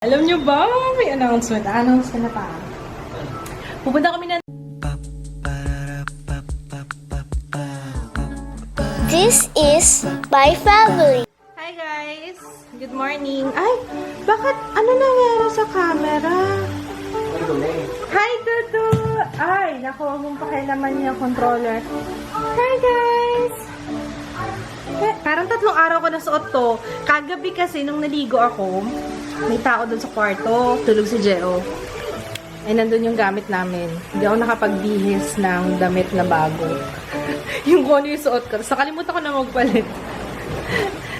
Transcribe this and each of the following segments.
Alam nyo ba, may announcement. Announce ka na pa. Pupunta kami na... This is my family. Hi guys! Good morning. Ay, bakit? Ano nangyari sa camera? Hi, Tutu! Ay, naku, huwag mong pakialaman yung controller. Hi guys! Parang 3 araw ko nasuot to. Kagabi kasi, nung naligo ako, may tao doon sa kwarto. Tulog si Jeo. Ay, nandun yung gamit namin. Hindi ako nakapagbihis ng damit na bago. Yung kung ano yung suot ko. So, nakalimutan ko na magpalit.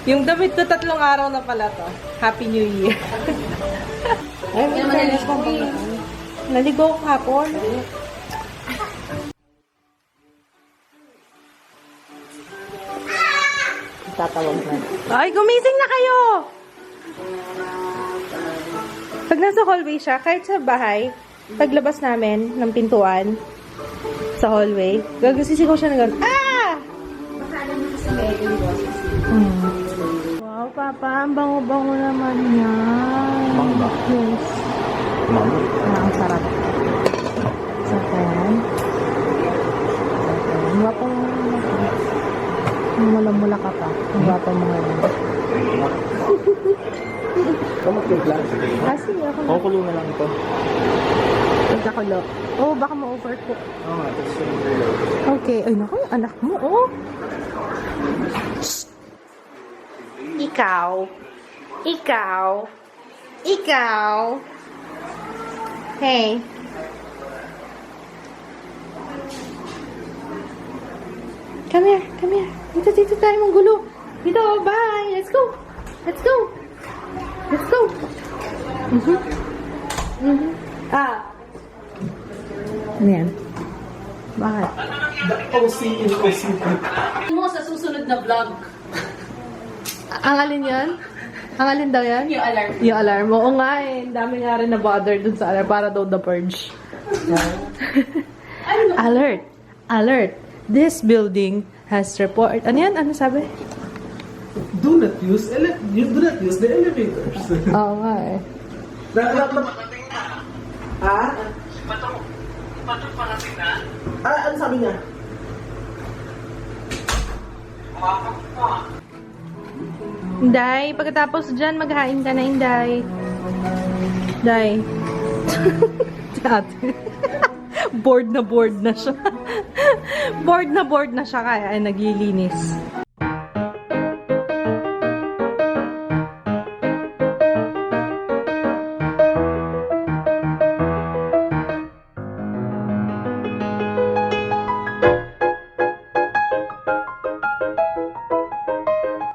Yung damit ko 3 araw na pala to. Happy New Year. Ay, naligo ko hapon. Tatawag na. Ay, gumising na kayo! Pag nasa hallway siya, kahit sa bahay, paglabas namin ng pintuan sa hallway, gagasisigaw siya na gano'n. Ah! Wow, Papa, ang bango-bango naman niya. Bango ba? Yes. Bango? Ang sarap. Sarap. Wapang mula-mula ka pa. Ang wapang mga yan. Kamagtimpla? Kasi ako na. Kukulo na lang ito. Nagkakulo. Oh, baka ma-overcook. Oo nga, tapos yung ulo. Okay. Ay, naku, yung anak mo, oh. Ikaw. Ikaw. Ikaw. Hey. Come here, come here. Dito tayo manggulo. Dito, bye. Let's go. Let's go. Let's go. Ah. Ano yan? Bakit? Mo sa susunod na vlog. Ang alin yan? Ang alin daw yan? Yung alarm. Yung alarm. Oo nga eh. Ang dami nga rin na bother dun sa alarm para daw the purge. Alert. Alert. This building has report. Ano yan? Ano sabi? Do not use the elevators. Oo nga eh. Ha? Ano sabi niya? Inday, pagkatapos dyan, maghain ka na, Inday. Inday. Si ate. Bored na siya. bored na siya, kaya ay naglilinis.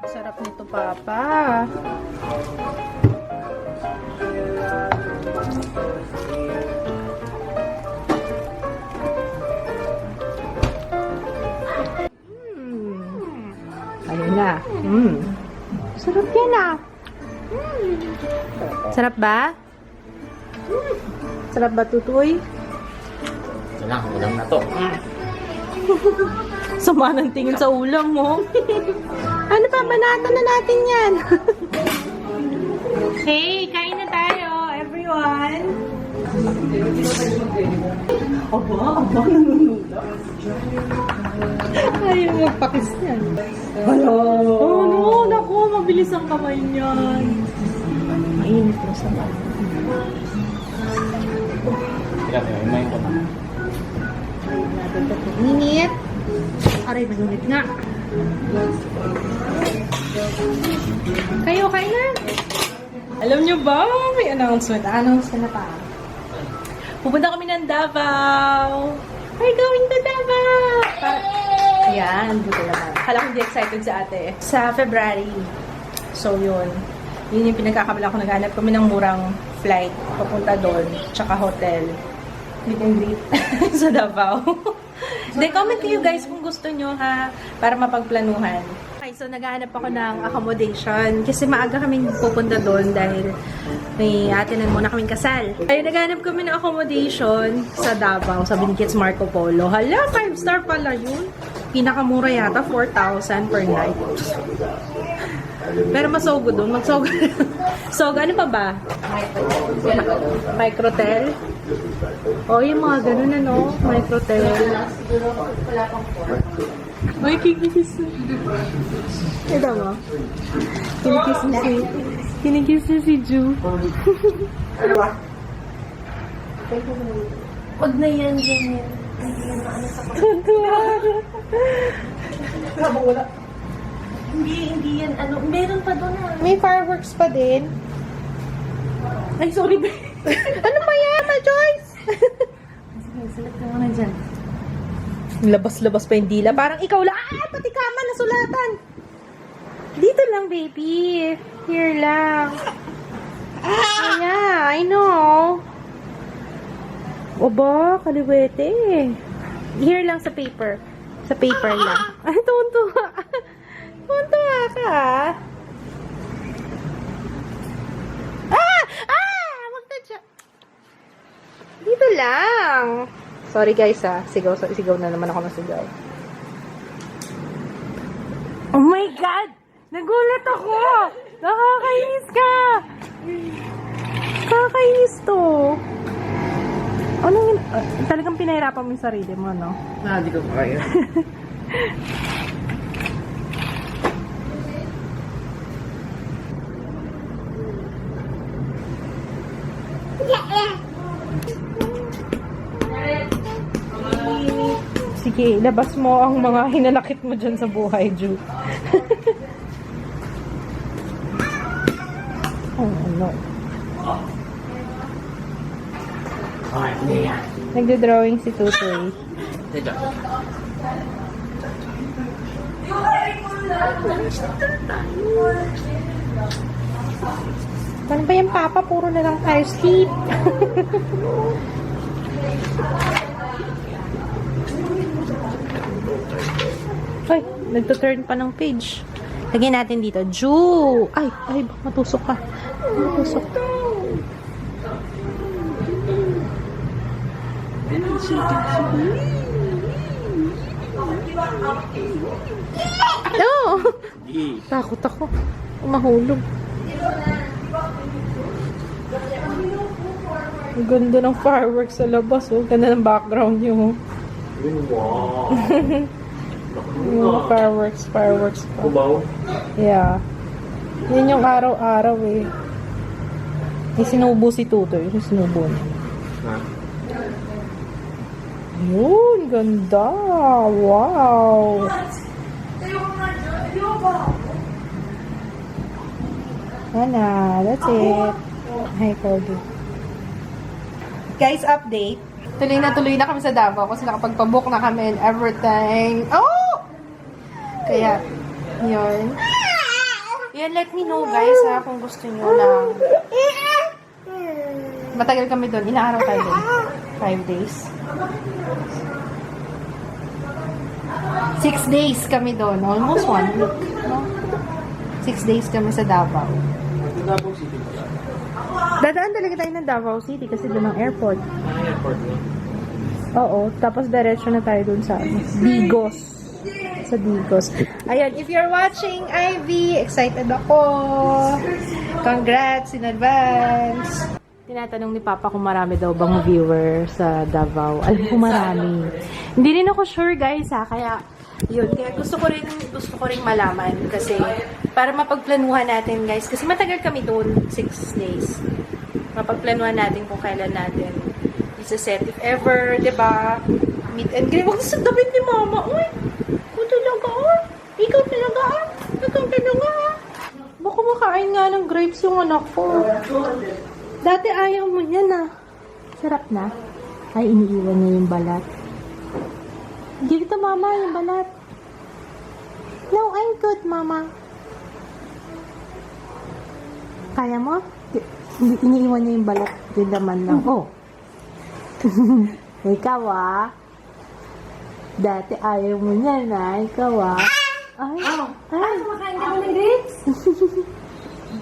Sarap nito, Papa. Ayun na. Sarap yan ah. Sarap ba? Sarap ba, Tutoy? Ito lang, ulam na to. Sama ng tingin sa ulam mo. Ano pa? Banatan na natin yan. Hey, kain na tayo, everyone. Aba, nanunula. Ayaw magpakis yan. Hello. Oh no, naku, mabilis ang kamay niyan. Mainit mo sa bahay. Grabe, imayin ko na. Natin ito. Init. Aray, nagunit nga. Kayo, kain na. Alam nyo ba, may announcement. Announce ka na pa. Pupunta kami ng Davao. We're going to Davao! Ayan, buto naman. Kala ko hindi excited si ate. Sa February. So, yun. Yun yung pinagkakamala ko. Naghanap kami ng murang flight. Papunta doon. Tsaka hotel. Meet and greet sa Davao. Then, comment kayo guys kung gusto nyo ha. Para mapagplanuhan. Okay, so naghahanap ako ng accommodation. Kasi maaga kaming pupunta doon dahil may atinan muna kaming kasal. Ay, naghahanap kami ng accommodation sa Davao, sa Binkids Marco Polo. Hala, 5-star pala yun. Pinakamura yata, 4,000 per night. Pero masogo doon. Magsogo. So, ano pa ba? Microtel. Oh, yung mga ganun ano. Microtel. Ay, kikikis na. Ito mo. Kinikis na si... Kinikis na si Ju. Ano ba? Huwag na yan, ganyan. Tuntua. Habang wala. Hindi yan. Ano, meron pa doon ah. May fireworks pa din. Ay, sorry ba? Ano pa yan, Ma Joyce? Sige, sulat ka muna dyan. Labas-labas pa yung dila. Parang ikaw lang. Ah, pati kama na sulatan. Dito lang, baby. Here lang. Yeah, I know. Oba, kaliwete. Here lang sa paper. Sa paper lang. Ay, tuntua. Tuntua ka. Wag na dyan. Dito lang. Sorry guys sigaw na naman ako ng sigaw. Oh my God! Nagulat ako! Nakakainis ka! Nakakainis to. Talagang pinahirapan mo yung sarili mo, no? Hindi ko kaya. Sige, labas mo ang mga hinanakit mo dyan sa buhay, Ju. Oh, no. Okay, hindi yan. Nagdo-drawing si Tutoy. Teka. Ano ba yung papa? Puro na lang tayo sleep. Ay, nagto-turn pa ng page. Lagyan natin dito. Ju! Ay, baka matusok ka. Matusok. No! Takot ako. Mahulog. Ang ganda ng fireworks sa labas, oh. Ganda ng background nyo, oh. Wow. Yung fireworks pa. Kubaw. Yeah. Yan yung araw-araw, eh. Sinubo si Tutoy. Sinubo niya. Ha? Yun, ganda. Wow. Ana, that's it. Hi, Cody. Guys, update. Tuloy na kami sa Davao kasi nakapagpabook na kami and everything. Oh! Kaya, yun. Yan, let me know guys ha, kung gusto nyo lang. Matagal kami doon. Ilang araw tayo doon? 5 days. 6 days kami doon. Almost 1 week. No? 6 days kami sa Davao. Davao City ba? Dadaan talaga tayo ng Davao City kasi doon ang airport. Airport mo? Oo. Tapos diretso na tayo doon sa Digos. Sa Digos. Ayun, if you're watching Ivy, excited ako. Congrats in advance. Tinatanong ni Papa kung marami daw bang viewer sa Davao. Alam ko marami. Hindi rin ako sure guys ha, kaya yun, kaya gusto ko rin malaman kasi para mapagplanuhan natin guys, kasi matagal kami doon, 6 days. Mapagplanuhan natin kung kailan natin isa-set if ever, 'di ba? Meet and greet. Wag sa damit ni Mama. Uy, ikaw talaga. Ikaw talaga. Baka makain nga ng grapes yung anak ko. Dati ayaw mo yan ah. Sarap na. Ay, iniiwan niya yung balat. Give it to Mama, yung balat. No, I'm good, Mama. Kaya mo? Iniiwan niya yung balat. Yung laman lang. Oh. Ikaw ah. Dati ayaw mo niya na. Ikaw ah. Ay. Ay. Kumakain ka mo ng grapes?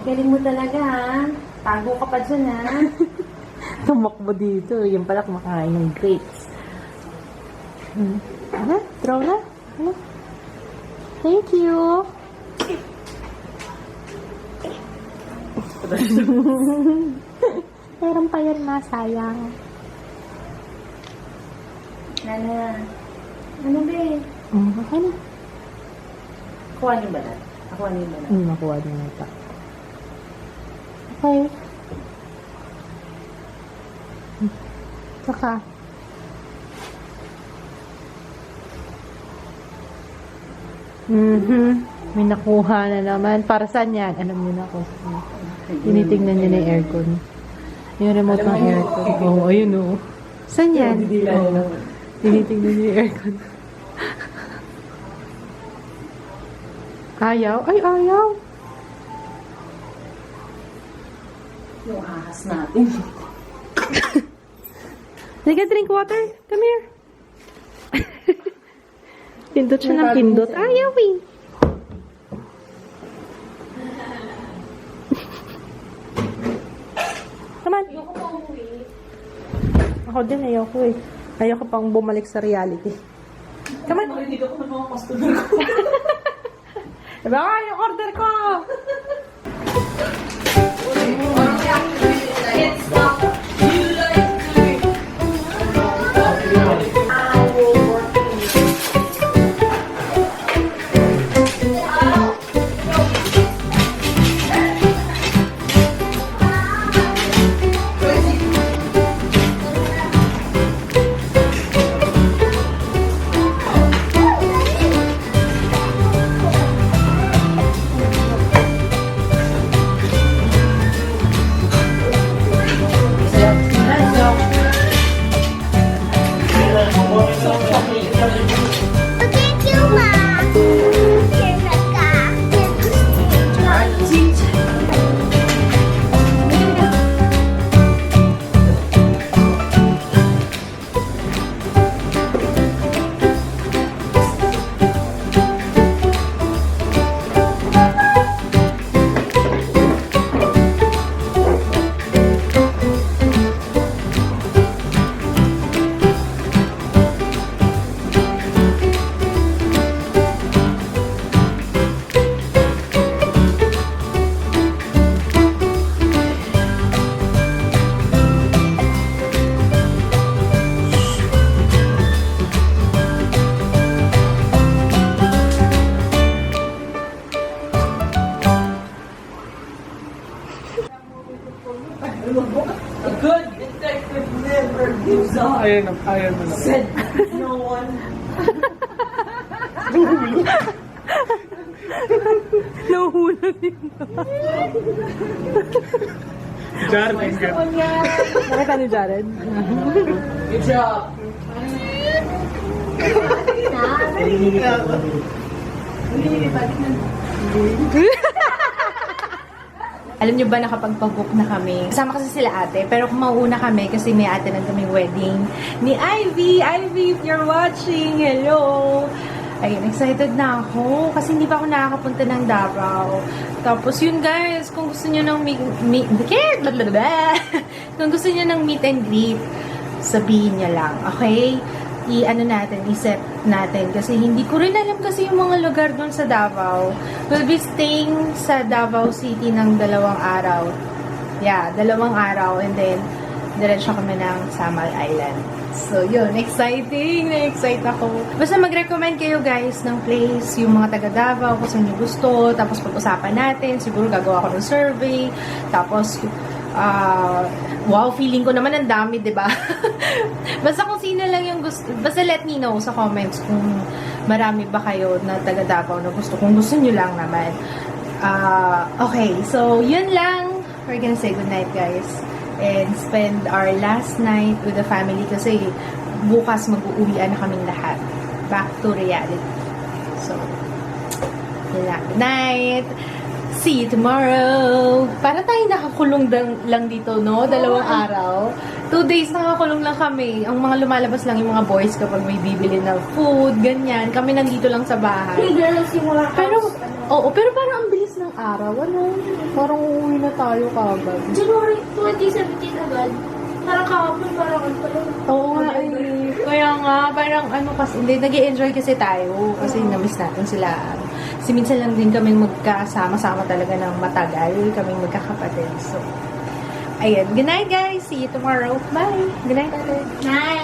Galing mo talaga, ha? Tago ka pa dyan, ha? Tumakbo dito. Yan pala kumakain ng grapes. Ano? Throw na? Ano? Thank you. Meron pa yan, ma. Sayang. Nana. Ano ba eh? Okay na. Kuha niyo ba na? Ako niyo ba na? Nakuha niya na ito. Okay. Saka. May nakuha na naman. Para saan yan? Alam niyo na ako. Tinitingnan niyo na yung aircon. Yung remote ng aircon. Oo, ayun o. Saan yan? Oo. Tinitingnan niyo yung aircon. Ayaw? Ay, ayaw. Yung ahas natin. Halika, drink water. Come here. Pindot siya ng pindot. Ayaw eh. Come on. Ayoko pa umuwi. Ako din, ayoko eh. Ayoko pang bumalik sa reality. Come on. Hindi ako ng mga customer ko. Diba? Yung order ko! Thank you, Ma. Here's a car. Ayun na lang. Nahuhulog yun. Jared, thank you. Nakita ni Jared? Good job. Alam nyo ba, nakapagpag-book na kami. Kasama kasi sila ate, pero kung mauuna kami kasi may ate na kaming wedding ni Ivy. Ivy, if you're watching, hello! Ayun, excited na ako kasi hindi pa ako nakakapunta ng Davao. Tapos yun guys, kung gusto nyo ng kung gusto nyo ng meet and greet, sabihin nyo lang, okay? I-set natin kasi hindi ko rin alam kasi yung mga lugar doon sa Davao. We'll be staying sa Davao City ng 2 araw. Yeah, 2 araw and then diretso kami ng Samal Island. So yun, exciting! Na-excite ako. Basta mag-recommend kayo guys ng place, yung mga taga Davao kung saan nyo gusto. Tapos pag-usapan natin, siguro gagawa ko ng survey. Tapos wow, feeling ko naman ang dami, diba? Basta kung sino lang yung gusto, basta let me know sa comments kung marami ba kayo na taga Davao na gusto. Kung gusto nyo lang naman. Okay, so yun lang. We're gonna say goodnight, guys. And spend our last night with the family kasi bukas mag-uuwian na kaming lahat. Back to reality. So, yun lang. Good night! See you tomorrow. Para tayo nakakulong lang dito, no? 2 araw. 2 days nakakulong lang kami. Ang mga lumalabas lang yung mga boys kapag may bibili ng food, ganyan. Kami nandito lang sa bahay. Hey girls, yung mga Pero, oo, pero parang ang bilis ng araw. Ano? Parang uuwi na tayo kagad. January 2017 agad. Parang kahapon, parang ano pa lang. Oo nga, kaya nga, parang ano kasi, hindi, nag-i-enjoy kasi tayo. Kasi namiss natin sila. Kasi minsan lang din kaming magkasama-sama talaga ng matagal, kaming magkakapatid. So, ayan. Good night, guys. See you tomorrow. Bye. Good night, ate. Nice.